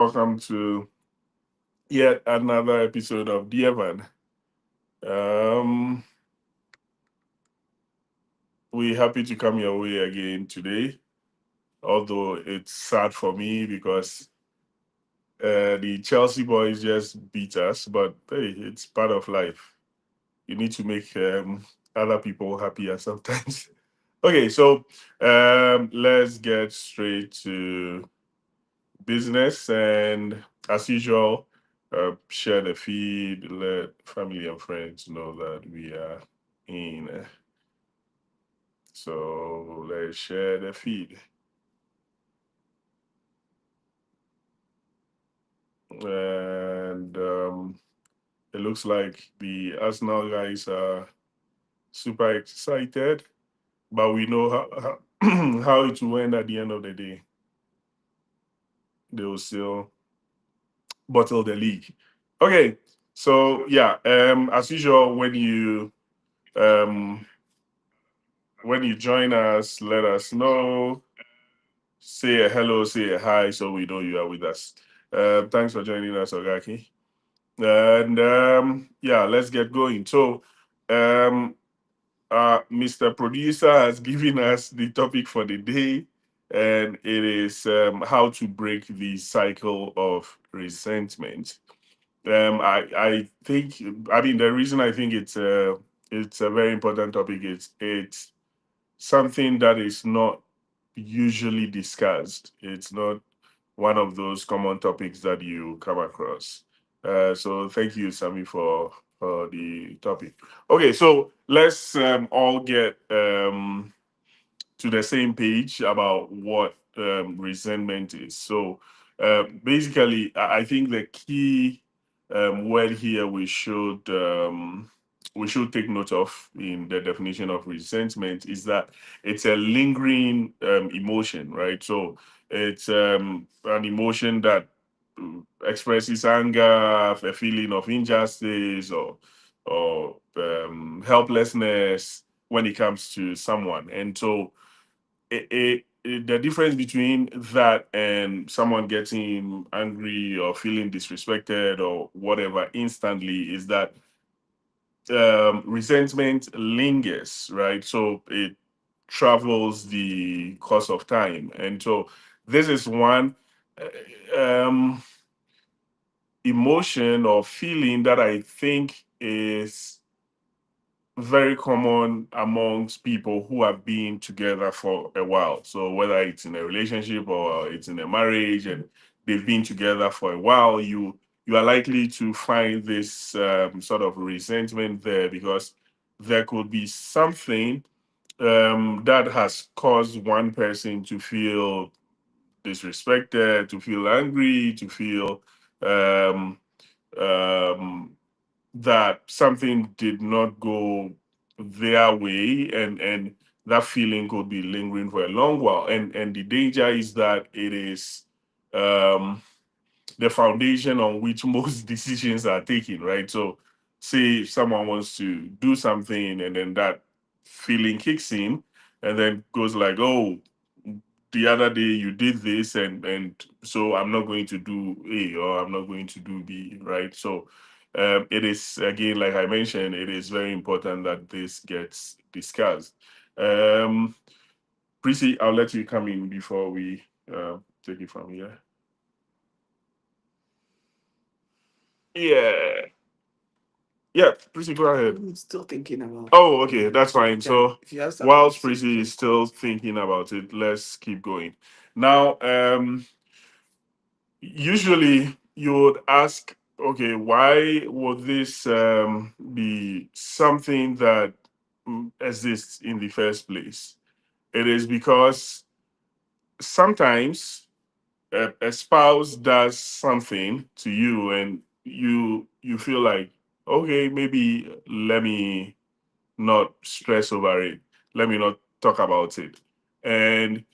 Welcome to yet another episode of Dear Van. Um, we're happy to come your way again today, although it's sad for me because the Chelsea boys just beat us, but hey, it's part of life. You need to make other people happier sometimes. Okay, so let's get straight to business, and as usual, share the feed, let family and friends know that we are in. So let's share the feed. And it looks like the Arsenal guys are super excited, but we know how, how it will end at the end of the day. They will still bottle the league. Okay, so yeah, as usual, um, when you join us, let us know. Say a hello, say a hi, so we know you are with us. Thanks for joining us, Ogaki. And yeah, let's get going. So, um, Mr. Producer has given us the topic for the day, and it is how to break the cycle of resentment. I think, I mean, the reason I think it's a very important topic is it's something that is not usually discussed. It's not one of those common topics that you come across. So thank you, Sami, for the topic. Okay, so let's all get to the same page about what resentment is. So basically, I think the key word here we should take note of in the definition of resentment is that it's a lingering emotion, right? So it's an emotion that expresses anger, a feeling of injustice, or helplessness when it comes to someone, and so the difference between that and someone getting angry or feeling disrespected or whatever instantly is that resentment lingers, right? So it travels the course of time. And so this is one um, emotion or feeling that I think is very common amongst people who have been together for a while. So whether it's in a relationship or it's in a marriage and they've been together for a while, you are likely to find this sort of resentment there because there could be something that has caused one person to feel disrespected, to feel angry, to feel um, um, that something did not go their way, and that feeling could be lingering for a long while, and the danger is that it is um the foundation on which most decisions are taken, right? So say if someone wants to do something and then that feeling kicks in and then goes like, oh, the other day you did this, and so I'm not going to do A or I'm not going to do B, right? So it is, again, like I mentioned, it is very important that this gets discussed. um Prissy, I'll let you come in before we take it from here. Yeah. Yeah, Prissy, go ahead. I'm still thinking about. Oh, okay, that's fine. Yeah, So if you have something to whilst say, Prissy is please. still thinking about it, let's keep going. Now, usually you would ask, okay, why would this be something that exists in the first place? It is because sometimes a spouse does something to you and you feel like, okay, maybe let me not stress over it, let me not talk about it. And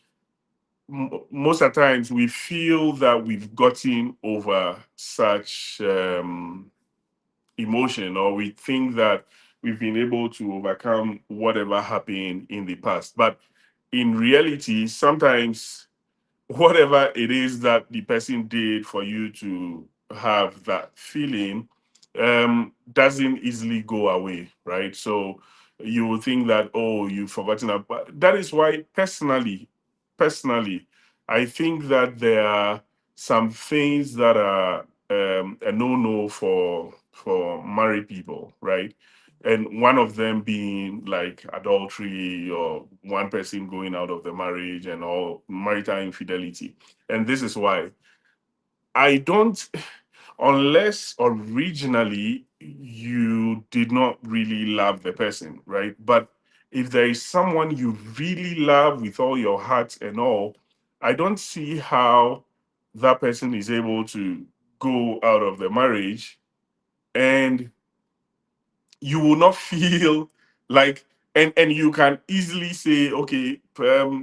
most of the times we feel that we've gotten over such emotion, or we think that we've been able to overcome whatever happened in the past. But in reality, sometimes whatever it is that the person did for you to have that feeling doesn't easily go away, right? So you will think that, oh, you've forgotten about. That is why personally, I think that there are some things that are a no-no for married people, right? And one of them being like adultery or one person going out of the marriage and all marital infidelity. And this is why I don't, unless originally you did not really love the person, right? But if there is someone you really love with all your heart and all, I don't see how that person is able to go out of the marriage and you will not feel like, and you can easily say, okay,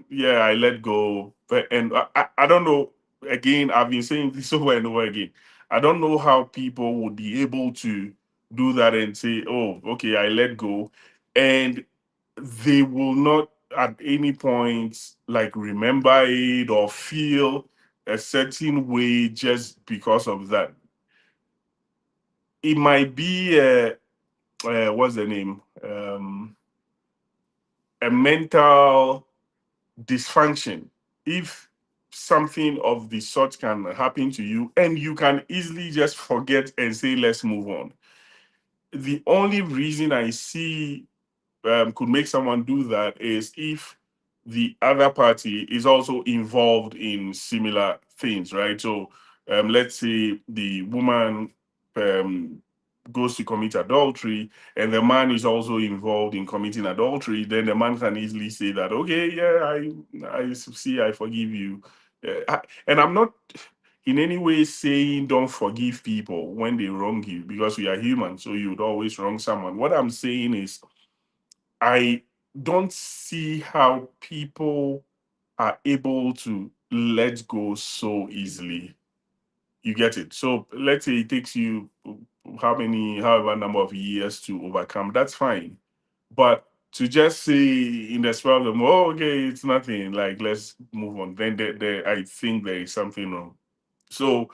yeah, I let go. But and I don't know, again, I've been saying this over and over again, I don't know how people would be able to do that and say, oh, okay, I let go, and they will not at any point like remember it or feel a certain way just because of that. It might be what's the name? A mental dysfunction. If something of the sort can happen to you and you can easily just forget and say, let's move on. The only reason I see could make someone do that is if the other party is also involved in similar things, right? So let's say the woman um, goes to commit adultery and the man is also involved in committing adultery, then the man can easily say that, okay, yeah, I see, I forgive you. And I'm not in any way saying don't forgive people when they wrong you because we are human, so you would always wrong someone. What I'm saying is I don't see how people are able to let go so easily. You get it? So let's say it takes you however number of years to overcome, that's fine. But to just say in the spur of the moment, oh, okay, it's nothing, like let's move on, then I think there is something wrong. So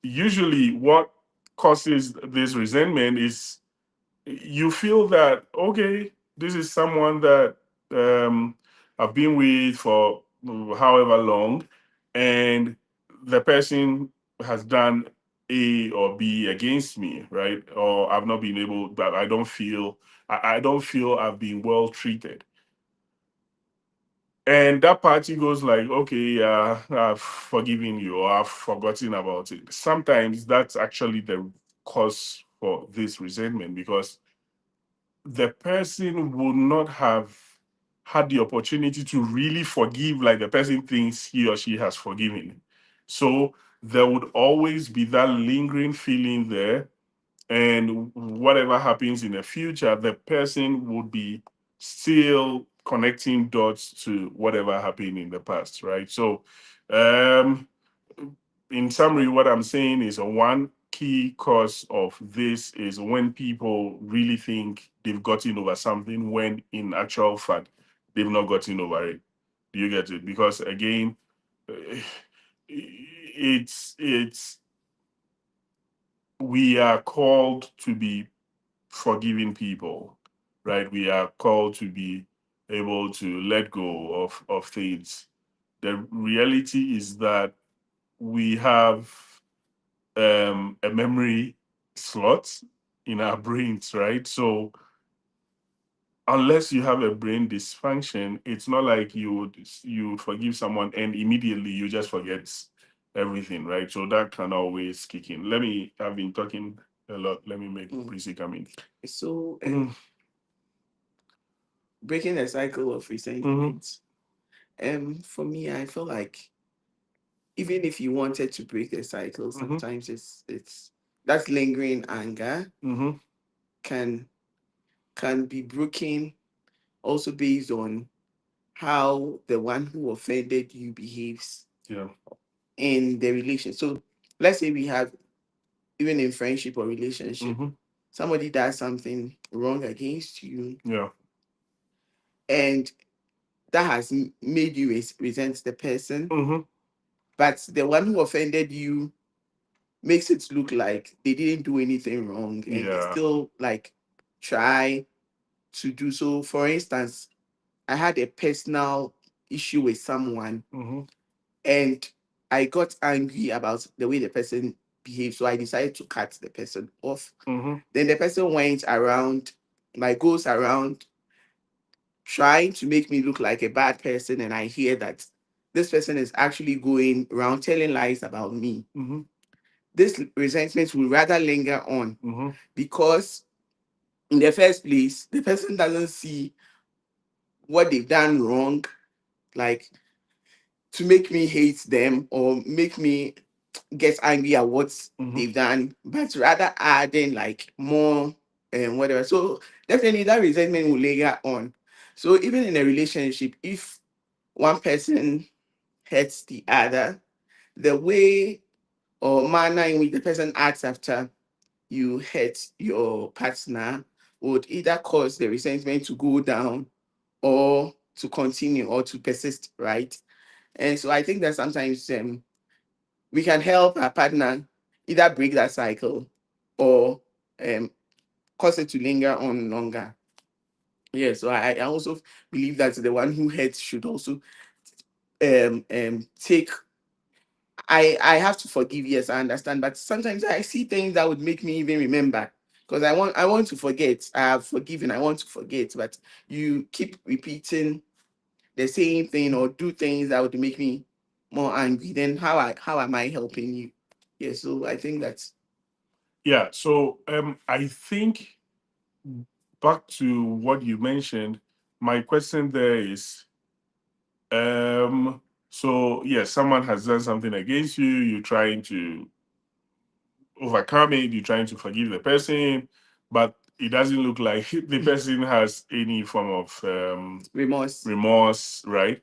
usually what causes this resentment is you feel that okay, this is someone that I've been with for however long, and the person has done A or B against me, right? Or I've not been able, but I don't feel I've been well treated. And that party goes like, okay, yeah, I've forgiven you or I've forgotten about it. Sometimes that's actually the cause for this resentment because the person would not have had the opportunity to really forgive like the person thinks he or she has forgiven. So there would always be that lingering feeling there. And whatever happens in the future, the person would be still connecting dots to whatever happened in the past, right? So um, in summary, what I'm saying is one key cause of this is when people really think they've gotten over something when in actual fact they've not gotten over it. Do you get it? Because again, eh, it's we are called to be forgiving people, right? We are called to be able to let go of things. The reality is that we have a memory slot in our brains, right? So unless you have a brain dysfunction, it's not like you would forgive someone and immediately you just forget everything, right? So that can always kick in. I've been talking a lot. Let me make Prissy come in. So, breaking the cycle of resentment. For me, I feel like even if you wanted to break the cycle, sometimes it's that lingering anger can can be broken also based on how the one who offended you behaves Yeah. in the relation. So let's say we have, even in friendship or relationship, somebody does something wrong against you, Yeah. and that has made you resent the person. but the one who offended you makes it look like they didn't do anything wrong, and they Yeah. still like try to do so. For instance, I had a personal issue with someone, Mm-hmm. and I got angry about the way the person behaved. So I decided to cut the person off. Mm-hmm. Then the person went around, like goes around trying to make me look like a bad person. And I hear that this person is actually going around telling lies about me. Mm-hmm. This resentment will rather linger on Mm-hmm. because, in the first place, the person doesn't see what they've done wrong, like to make me hate them or make me get angry at what Mm-hmm. they've done, but rather adding like more and whatever. So definitely that resentment will linger on. So even in a relationship, if one person hurts the other, the way or manner in which the person acts after you hurt your partner would either cause the resentment to go down or to continue or to persist, right? And so I think that sometimes we can help our partner either break that cycle or um, cause it to linger on longer. Yeah, so I also believe that the one who hurts should also take. I have to forgive. Yes, I understand, but sometimes I see things that would make me even remember because I want to forget. I have forgiven. I want to forget, but you keep repeating the same thing or do things that would make me more angry. Then how am I helping you? Yeah, so I think that's Yeah. So I think back to what you mentioned, my question there is so yes, someone has done something against you, you're trying to overcome it, you're trying to forgive the person, but it doesn't look like the person has any form of remorse. remorse, right?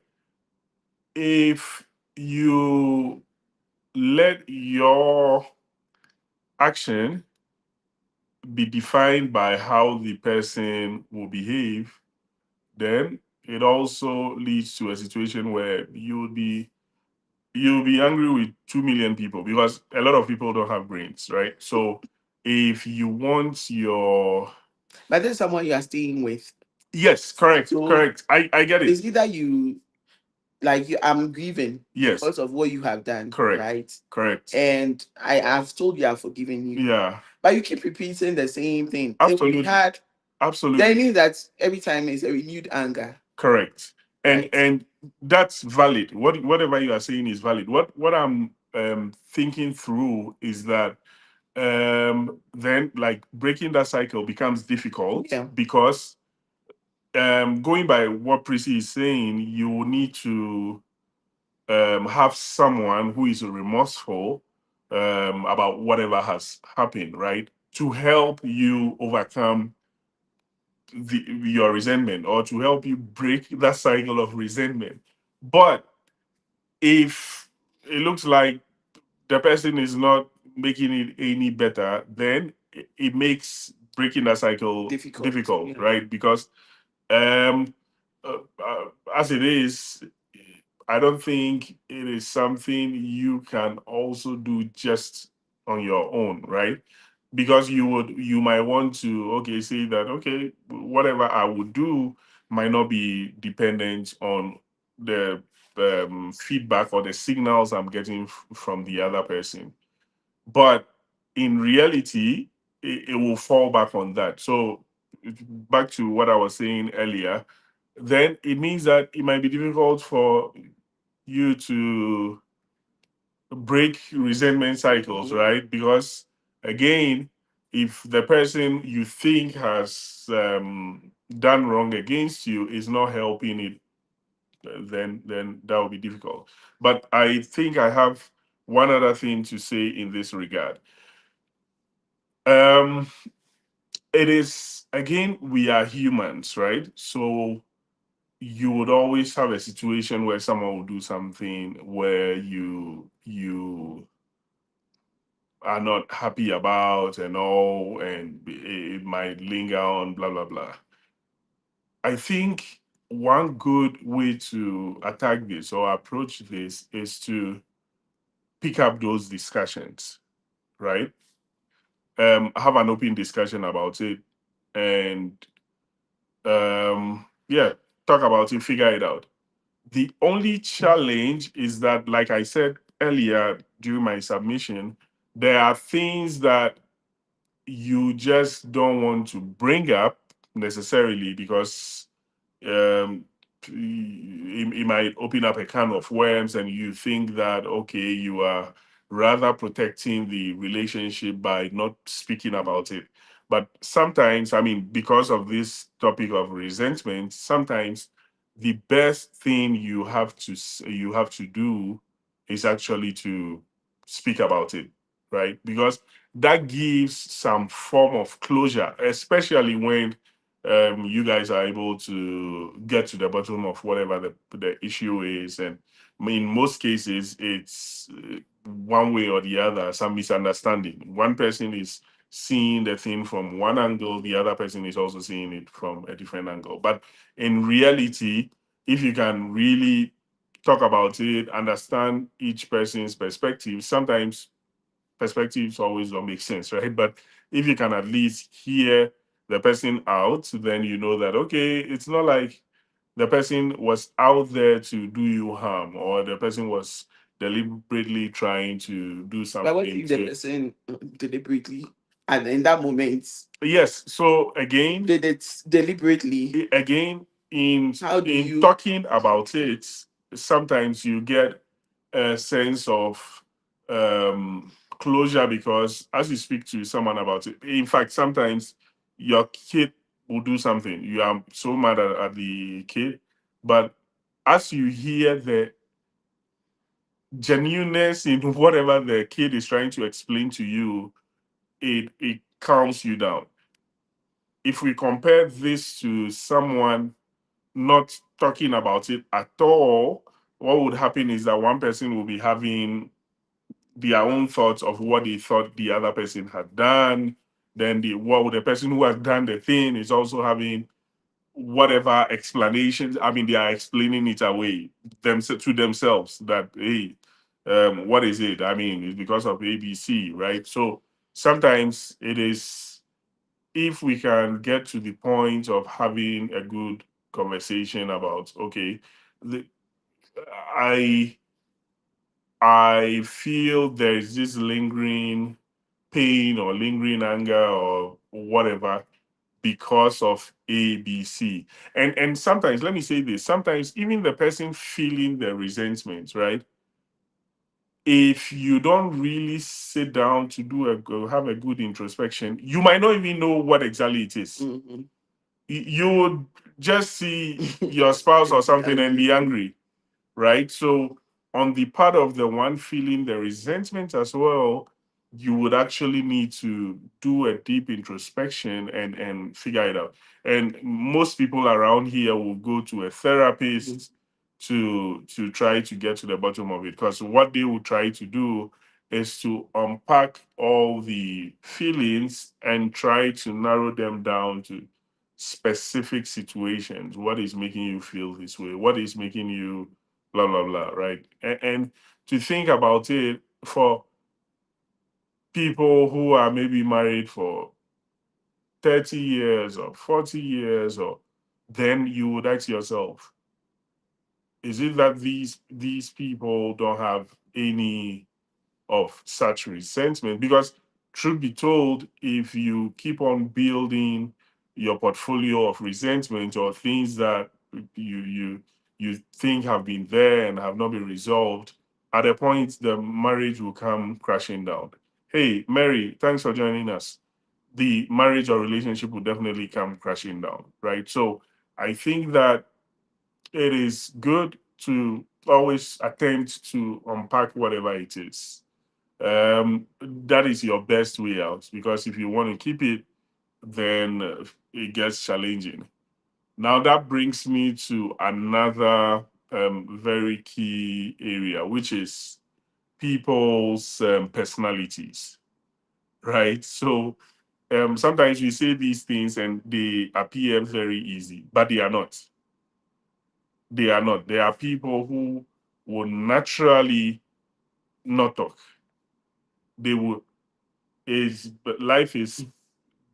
If you let your action be defined by how the person will behave, then it also leads to a situation where you'll be angry with 2 million people because a lot of people don't have brains, right? So if you want your But there's someone you are staying with. yes, correct, So correct. I get it. it's either you like you I'm grieving Yes, because of what you have done, correct, right? correct. And I have told you I've forgiven you. Yeah, But you keep repeating the same thing. It will be absolutely, hard. Then it absolutely. means that every time is a renewed anger, Correct. And right? that's valid. Whatever you are saying is valid. What I'm thinking through is that then like breaking that cycle becomes difficult Yeah. because going by what Prissy is saying, you will need to have someone who is remorseful about whatever has happened, right? To help you overcome your resentment or to help you break that cycle of resentment. But if it looks like the person is not making it any better, then it makes breaking that cycle Difficult. difficult, Yeah. right? Because um, uh, uh, as it is, I don't think it is something you can also do just on your own, right? Because you might want to okay say that okay whatever I would do might not be dependent on the feedback or the signals I'm getting from the other person, but in reality it will fall back on that. So back to what I was saying earlier, then it means that it might be difficult for you to break resentment cycles, Mhm. right? Because again, if the person you think has done wrong against you is not helping it, then that will be difficult. But I think I have one other thing to say in this regard. Um, it is again we are humans, right? So you would always have a situation where someone will do something where you are not happy about and all, and it might linger on, blah, blah, blah. I think one good way to attack this or approach this is to pick up those discussions, right? Have an open discussion about it, and yeah, talk about it, figure it out. The only challenge is that, like I said earlier during my submission, there are things that you just don't want to bring up necessarily because um, it might open up a can of worms, and you think that, okay, you are rather protecting the relationship by not speaking about it. But sometimes, I mean, because of this topic of resentment, sometimes the best thing you have to do is actually to speak about it, right? Because that gives some form of closure, especially when you guys are able to get to the bottom of whatever the issue is. And in most cases, it's one way or the other, some misunderstanding. One person is seeing the thing from one angle, the other person is also seeing it from a different angle. But in reality, if you can really talk about it, understand each person's perspective, sometimes perspectives always don't make sense, right? But if you can at least hear the person out, then you know that, okay, it's not like the person was out there to do you harm, or the person was deliberately trying to do But what something if the to. person deliberately, and in that moment, Yes. So again, did it deliberately? again, in How do in you? talking about it, sometimes you get a sense of closure, because as you speak to someone about it, in fact, sometimes your kid will do something. You are so mad at the kid, but as you hear the genuineness in whatever the kid is trying to explain to you, it calms you down. If we compare this to someone not talking about it at all, what would happen is that one person will be having their own thoughts of what they thought the other person had done. Then the person who has done the thing is also having whatever explanations. I mean, they are explaining it away to themselves that, hey, what is it? I mean, it's because of ABC, right? So sometimes it is, if we can get to the point of having a good conversation about, okay, the, I I feel there's this lingering pain or lingering anger or whatever because of ABC. And sometimes, let me say this, sometimes even the person feeling the resentment, right? If you don't really sit down to have a good introspection, you might not even know what exactly it is. Mhm. You would just see your spouse or And be something and be angry. angry, right? So, on the part of the one feeling the resentment as well, you would actually need to do a deep introspection and figure it out. And most people around here will go to a Mhm. therapist to try to get to the bottom of it, because what they will try to do is to unpack all the feelings and try to narrow them down to specific situations. What is making you feel this way? What is making you blah blah blah, right? And to think about it, for people who are maybe married for 30 years or 40 years, or then you would ask yourself, is it that these people don't have any of such resentment? Because truth be told, if you keep on building your portfolio of resentment, or things that you think have been there and have not been resolved, at a point the marriage will come crashing down. Hey, Mary, thanks for joining us. The marriage or relationship will definitely come crashing down, right? So I think that it is good to always attempt to unpack whatever it is. That is your best way out, because if you want to keep it, then it gets challenging. Now that brings me to another very key area, which is people's personalities, right? So sometimes we say these things and they appear very easy, but they are not. They are not. There are people who will naturally not talk. They will is but life is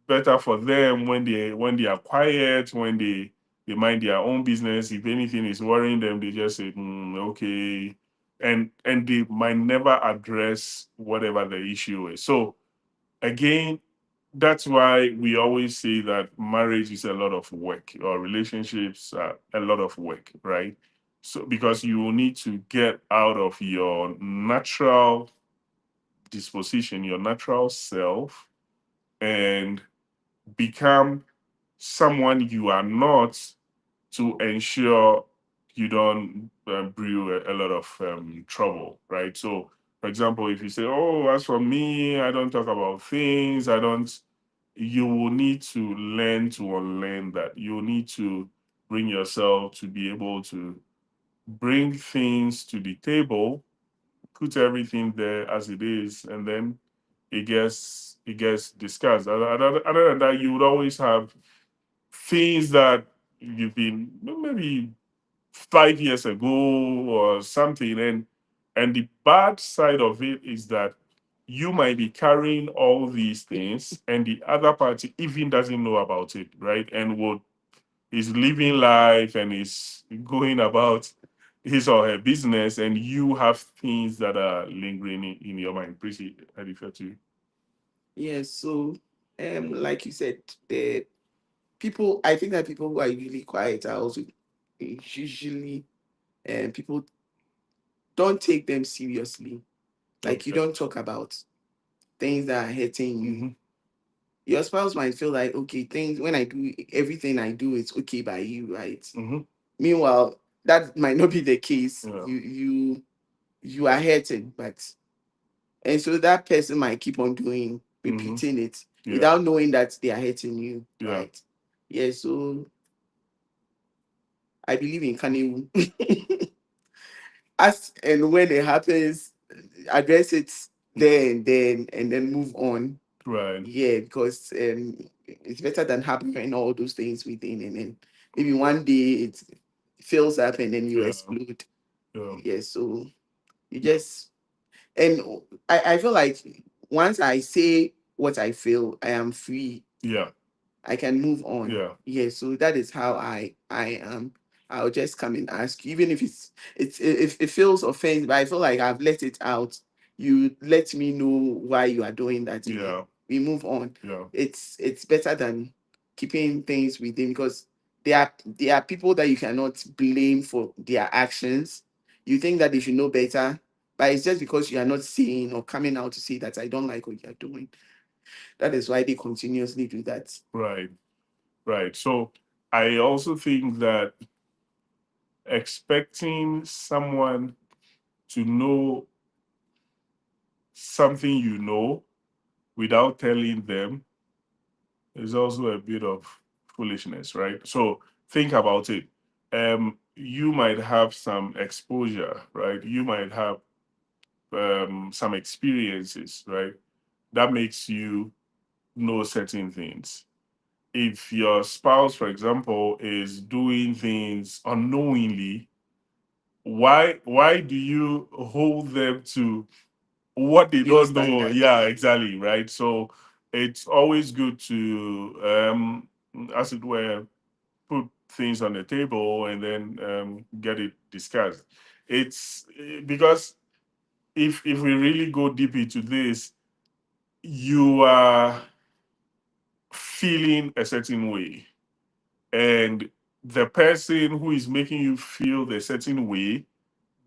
better for them when they are quiet, when they mind their own business. If anything is worrying them, they just say, okay. And they might never address whatever the issue is. So again, that's why we always say that marriage is a lot of work, or relationships are a lot of work, right? So because you will need to get out of your natural disposition, your natural self, and become someone you are not, to ensure you don't brew a lot of trouble, right? So, for example, if you say, "Oh, as for me, I don't talk about things, I don't," you will need to learn to unlearn that. You will need to bring yourself to be able to bring things to the table, put everything there as it is, and then it gets discussed. Other than that, you would always have things that you've been maybe 5 years ago or something, and the bad side of it is that you might be carrying all these things and the other party even doesn't know about it, right? And would is living life and is going about his or her business, and you have things that are lingering in your mind. Pretty, I refer to you. Yes, so like you said, the people, I think that people who are usually quiet are also usually people don't take them seriously. Like, you Okay. don't talk about things that are hurting you. Mm-hmm. Your spouse might feel like, okay, things when I do everything I do is okay by you, right? Mm-hmm. Meanwhile, that might not be the case. Yeah. You are hurting, but and so that person might keep on doing Mm-hmm. repeating it Yeah. without knowing that they are hurting you, Yeah. right? Yeah, so I believe in Kanye. As and when it happens, address it there and then move on. Right. Yeah, because it's better than harboring all those things within, and then maybe one day it fills up and then you Yeah. explode. Yeah. Yeah, so you just and I feel like once I say what I feel, I am free. Yeah. I can move on. Yeah. Yeah, so that is how I am. I'll just come and ask you, even if it's if it feels offensive, but I feel like I've let it out. You let me know why you are doing that, and then Yeah. we move on. Yeah. It's better than keeping things within, because there are people that you cannot blame for their actions. You think that they should know better, but it's just because you are not saying or coming out to say that I don't like what you're doing. That is why they continuously do that. Right. Right. So I also think that expecting someone to know something you know without telling them is also a bit of foolishness, right? So think about it. You might have some exposure, right? You might have some experiences, right? That makes you know certain things. If your spouse, for example, is doing things unknowingly, why do you hold them to what they Your don't know? standard. Yeah, exactly, right. So it's always good to as it were, put things on the table and then get it discussed. It's because if we really go deep into this, you are feeling a certain way, and the person who is making you feel the certain way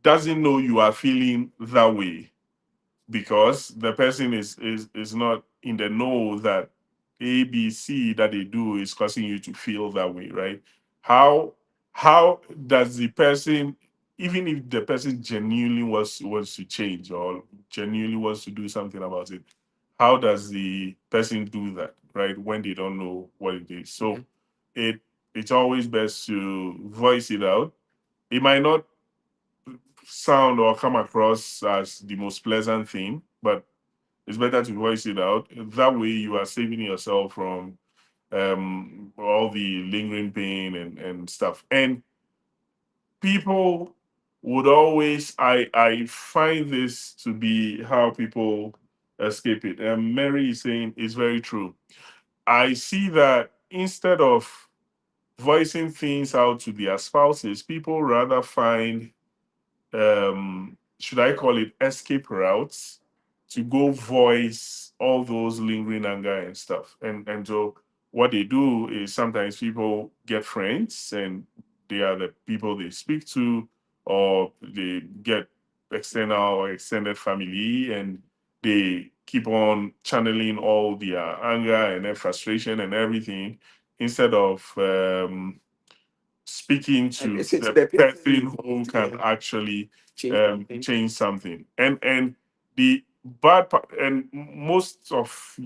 doesn't know you are feeling that way, because the person is not in the know that ABC that they do is causing you to feel that way, right? How how does the person, even if the person genuinely wants to change or genuinely wants to do something about it, how does the person do that, right? When they don't know what it is. Yeah. So it it's always best to voice it out. It might not sound or come across as the most pleasant thing, but it's better to voice it out. That way, you are saving yourself from all the lingering pain and stuff. And people, would always, I find this to be how people escape it. And Mary is saying it's very true. I see that instead of voicing things out to their spouses, people rather find, should I call it, escape routes to go voice all those lingering anger and stuff. And so what they do is sometimes people get friends and they are the people they speak to, or they get external or extended family, and they keep on channeling all their anger and their frustration and everything instead of speaking to Address it to the the person person who involved. can Yeah. actually Change something. change something. And the bad part, and most of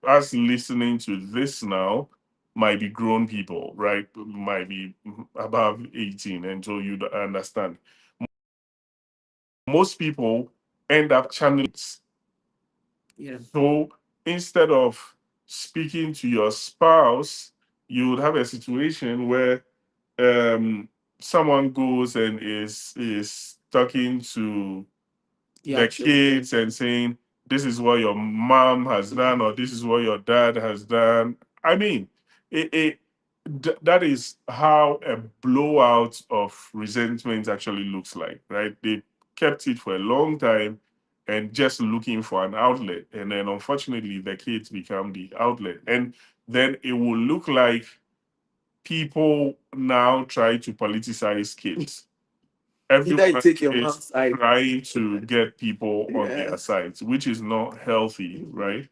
us listening to this now might be grown people, right? Might be above 18, and so you understand. Most people end up channeling. Yeah. So instead of speaking to your spouse, you would have a situation where um someone goes and is talking to Yeah. the kids and saying, this is what your mom has done, or this is what your dad has done. I mean, that is how a blowout of resentment actually looks like, right? They kept it for a long time and just looking for an outlet, and then unfortunately the kids become the outlet, and then it will look like people now try to politicize kids. Either you Everyone take your is mom's side. trying to get people on Yeah. their sides, which is not healthy, Mhm. right?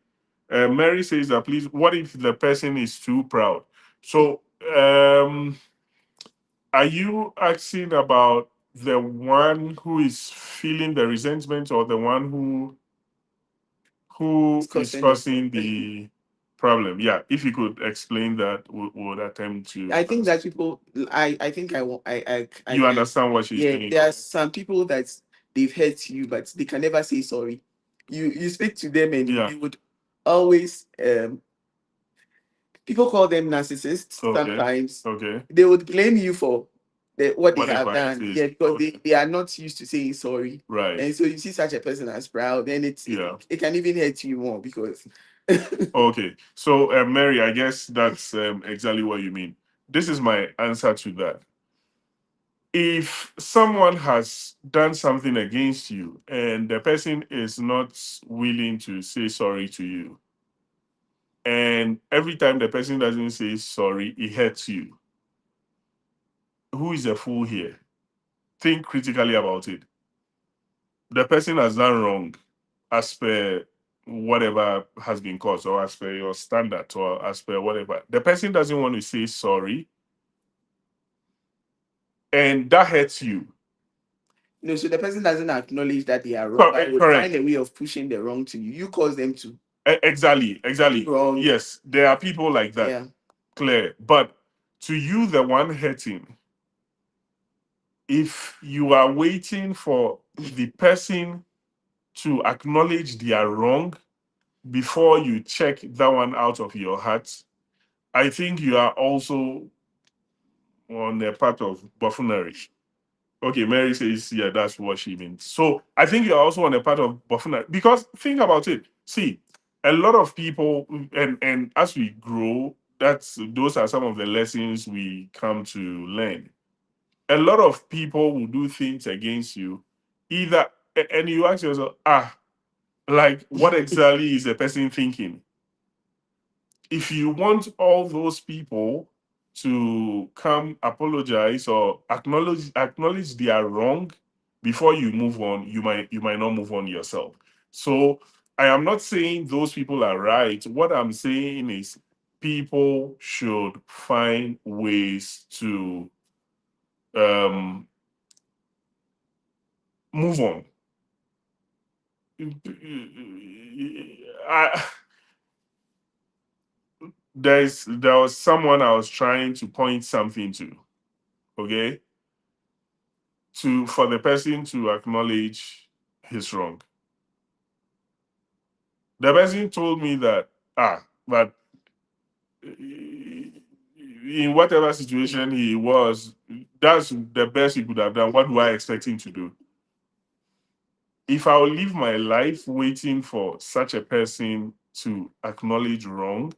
Mary says that, please, what if the person is too proud? So, um, are you asking about the one who is feeling the resentment, or the one who is Discussing it. causing the problem? Yeah, if you could explain that, would attempt to I think answer. that people. I think I want. I You can. understand what she's Yeah. saying? There are some people that they've hurt you, but they can never say sorry. You speak to them and Yeah. they would always people call them narcissists Okay. sometimes. Okay. They would blame you for what they have Whatever it done. is. Yeah, because Okay. they are not used to saying sorry. Right. And so you see such a person as proud, and Yeah. it can even hurt you more because Okay. So, Mary, I guess that's exactly what you mean. This is my answer to that. If someone has done something against you and the person is not willing to say sorry to you, and every time the person doesn't say sorry, it hurts you, who is a fool here? Think critically about it. The person has done wrong as per whatever has been caused, or as per your standard, or as per whatever. The person doesn't want to say sorry, and that hurts you. no, so the person doesn't acknowledge that they are wrong, but would find Correct. a way of pushing the wrong to you. You cause them to Exactly. do Exactly. wrong. Yes, there are people like that. Yeah. Clear. But to you, the one hurting, if you are waiting for the person to acknowledge their wrong before you check that one out of your heart, I think you are also on a part of buffoonery. Okay, Mary says, yeah, that's what she means. So I think you're also on a part of buffoonery, because think about it. See, a lot of people, and as we grow, those are some of the lessons we come to learn. A lot of people will do things against you, either, and you ask yourself, like, what exactly is the person thinking? If you want all those people to come apologize or acknowledge they are wrong before you move on, you might not move on yourself. So I am not saying those people are right. What I'm saying is people should find ways to um move on. I, there was someone I was trying to point something to, okay, for the person to acknowledge his wrong. The person told me that, but in whatever situation he was, that's the best he could have done. What do I expect him to do? If I'll live my life waiting for such a person to acknowledge wrong,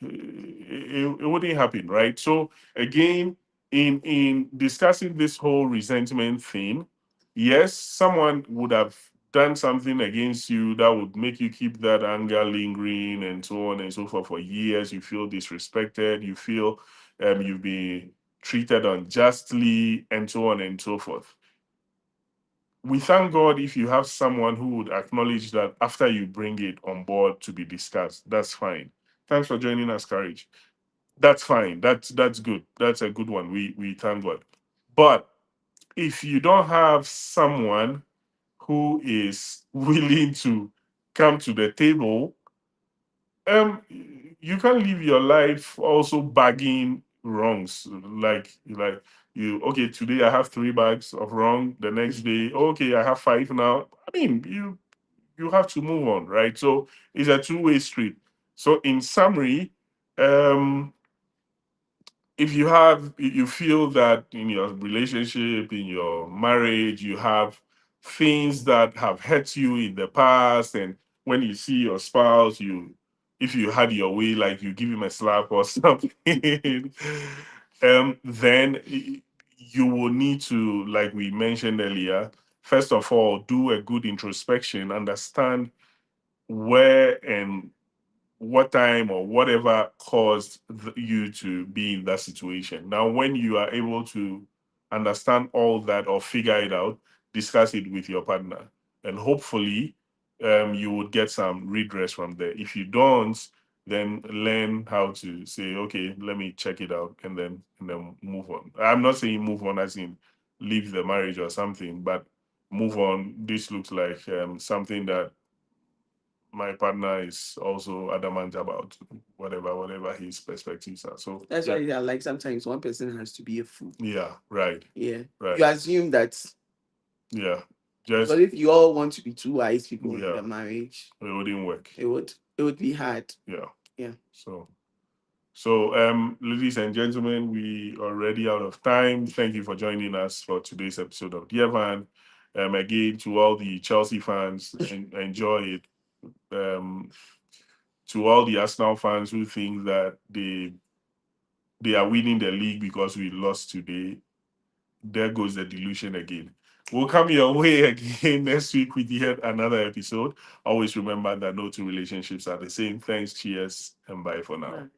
it wouldn't happen, right? So again, in discussing this whole resentment thing, yes, someone would have done something against you that would make you keep that anger lingering and so on and so forth for years. You feel disrespected, you feel you've been treated unjustly, and so on and so forth. We thank God if you have someone who would acknowledge that after you bring it on board to be discussed. That's fine. Thanks for joining us, Courage. That's fine. That's good. That's a good one. We thank God. But if you don't have someone who is willing to come to the table, um, you can live your life also bagging wrongs. Like you, okay, today I have 3 bags of wrong. The next day, okay, I have 5 now. I mean, you have to move on, right? So it's a two-way street. So in summary, um if you feel that in your relationship, in your marriage, you have things that have hurt you in the past, and when you see your spouse, you if you had your way, like you give him a slap or something, then you will need to, like we mentioned earlier, first of all, do a good introspection, understand where and what time or whatever caused you to be in that situation. Now, when you are able to understand all that or figure it out, discuss it with your partner, and hopefully, you would get some redress from there. If you don't, then learn how to say, okay, let me check it out, and then move on. I'm not saying move on as in leave the marriage or something, but move on. This looks like something that my partner is also adamant about, whatever his perspectives are. So That's yeah, why they are like sometimes one person has to be a fool. yeah, right, Yeah. right, You assume that yeah, because just if you all want to be two wise people in yeah, the marriage, it wouldn't work. it would be hard. Yeah. Yeah. So, ladies and gentlemen, we are already out of time. Thank you for joining us for today's episode of Dear Van. Again, to all the Chelsea fans, enjoy it. Um, to all the Arsenal fans who think that they are winning the league because we lost today, there goes the delusion again. We'll come your way again next week with yet another episode. Always remember that no two relationships are the same. Thanks, cheers, and bye for now.